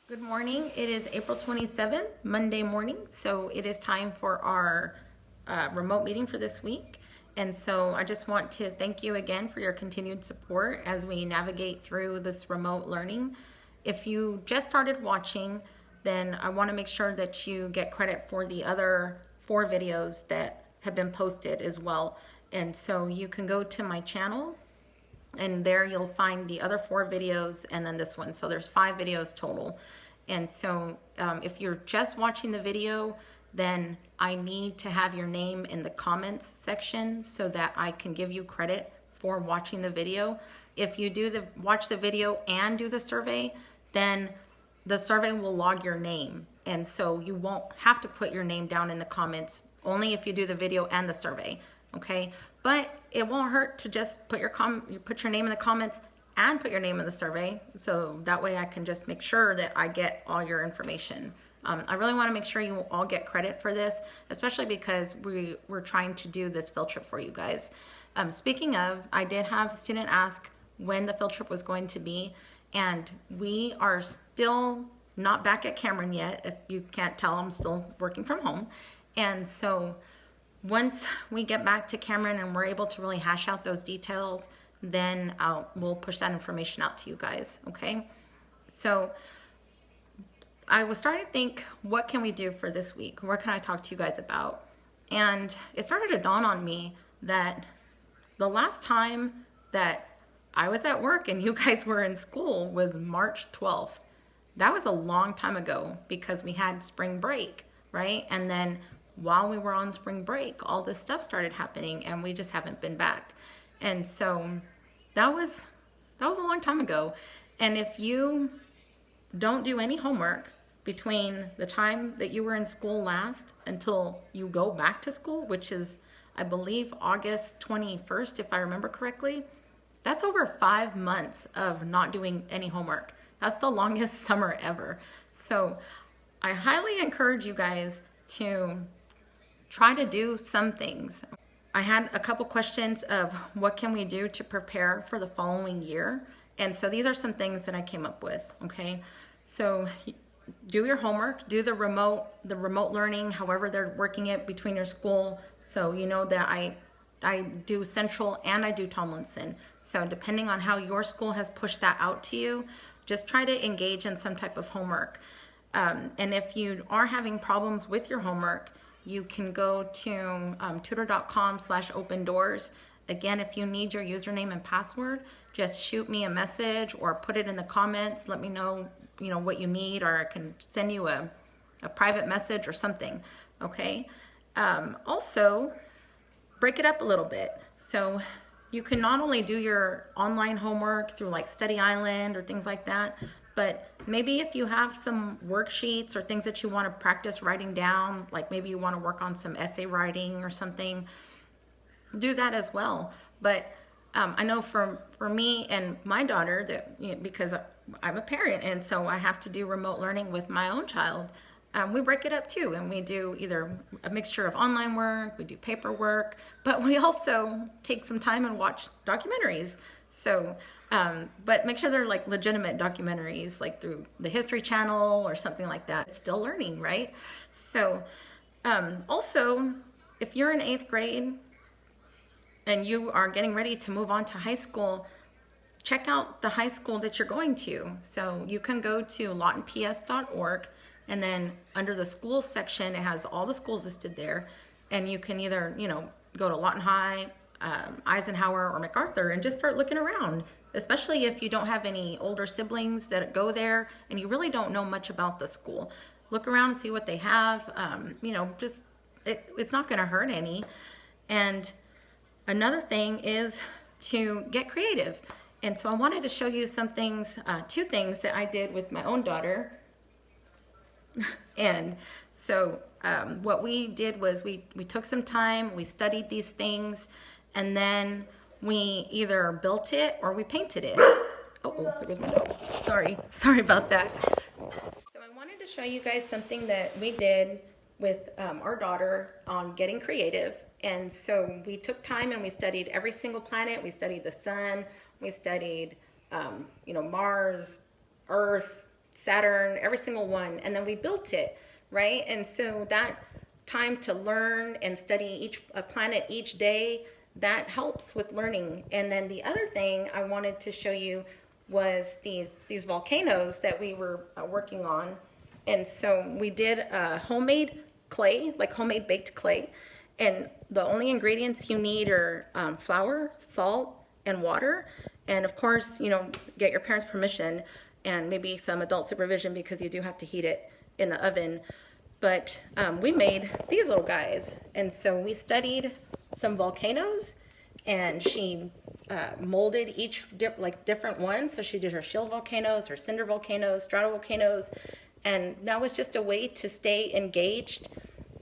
Good morning. It is April 27th, Monday morning. So it is time for our remote meeting for this week. And so I just want to thank you again for your continued support as we navigate through this remote learning. If you just started watching, then I want to make sure that you get credit for the other 4 videos that have been posted as well. And so you can go to my channel, and there you'll find the other 4 videos and then this one. So there's 5 videos total. And so if you're just watching the video, then I need to have your name in the comments section so that I can give you credit for watching the video. If you watch the video and do the survey, then the survey will log your name. And so you won't have to put your name down in the comments, only if you do the video and the survey, okay? But it won't hurt to just put your name in the comments and put your name in the survey, so that way I can just make sure that I get all your information. I really want to make sure you all get credit for this, especially because we're trying to do this field trip for you guys. Speaking of, I did have a student ask when the field trip was going to be, and we are still not back at Cameron yet. If you can't tell, I'm still working from home. And so once we get back to Cameron and we're able to really hash out those details, then we'll push that information out to you guys, okay? So I was starting to think, what can we do for this week? What can I talk to you guys about? And it started to dawn on me that the last time that I was at work and you guys were in school was March 12th. That was a long time ago because we had spring break, right? And then while we were on spring break, all this stuff started happening and we just haven't been back. And so that was a long time ago. And if you don't do any homework between the time that you were in school last until you go back to school, which is, I believe, August 21st, if I remember correctly, that's over 5 months of not doing any homework. That's the longest summer ever. So I highly encourage you guys to try to do some things. I had a couple questions of what can we do to prepare for the following year. And so these are some things that I came up with, okay? So do your homework, do the remote learning, however they're working it between your school. So you know that I do Central and I do Tomlinson. So depending on how your school has pushed that out to you, just try to engage in some type of homework. And if you are having problems with your homework, you can go to tutor.com/open-doors. Again, if you need your username and password, just shoot me a message or put it in the comments. Let me know, what you need, or I can send you a private message or something, okay? Also, break it up a little bit. So you can not only do your online homework through like Study Island or things like that, but maybe if you have some worksheets or things that you want to practice writing down, like maybe you want to work on some essay writing or something, do that as well. But I know for me and my daughter, that because I'm a parent and so I have to do remote learning with my own child, we break it up too, and we do either a mixture of online work, we do paperwork, but we also take some time and watch documentaries. So, but make sure they're like legitimate documentaries, like through the History Channel or something like that. It's still learning, right? So, also, if you're in 8th grade and you are getting ready to move on to high school, check out the high school that you're going to. So you can go to lawtonps.org, and then under the schools section, it has all the schools listed there. And you can either, go to Lawton High, Eisenhower, or MacArthur and just start looking around, especially if you don't have any older siblings that go there and you really don't know much about the school. Look around and see what they have. It's not going to hurt any. And another thing is to get creative. And so I wanted to show you some things, 2 things that I did with my own daughter. And so what we did was we took some time, we studied these things, and then we either built it or we painted it. Oh, there goes my dog. Sorry about that. So I wanted to show you guys something that we did with our daughter on getting creative. And so we took time and we studied every single planet. We studied the sun, we studied Mars, Earth, Saturn, every single one, and then we built it, right? And so that time to learn and study each a planet each day, that helps with learning. And then the other thing I wanted to show you was these volcanoes that we were working on. And so we did homemade clay, like homemade baked clay. And the only ingredients you need are flour, salt, and water. And of course, get your parents' permission and maybe some adult supervision, because you do have to heat it in the oven. But we made these little guys. And so we studied some volcanoes, and she molded each different ones. So she did her shield volcanoes, her cinder volcanoes, stratovolcanoes, and that was just a way to stay engaged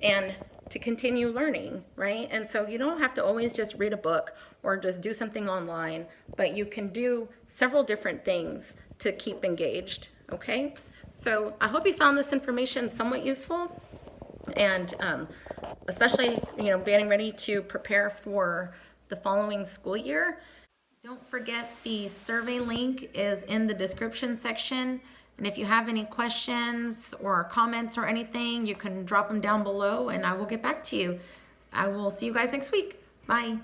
and to continue learning, right? And so you don't have to always just read a book or just do something online, but you can do several different things to keep engaged, okay? So I hope you found this information somewhat useful, and especially, getting ready to prepare for the following school year. Don't forget, the survey link is in the description section. And if you have any questions or comments or anything, you can drop them down below and I will get back to you. I will see you guys next week. Bye.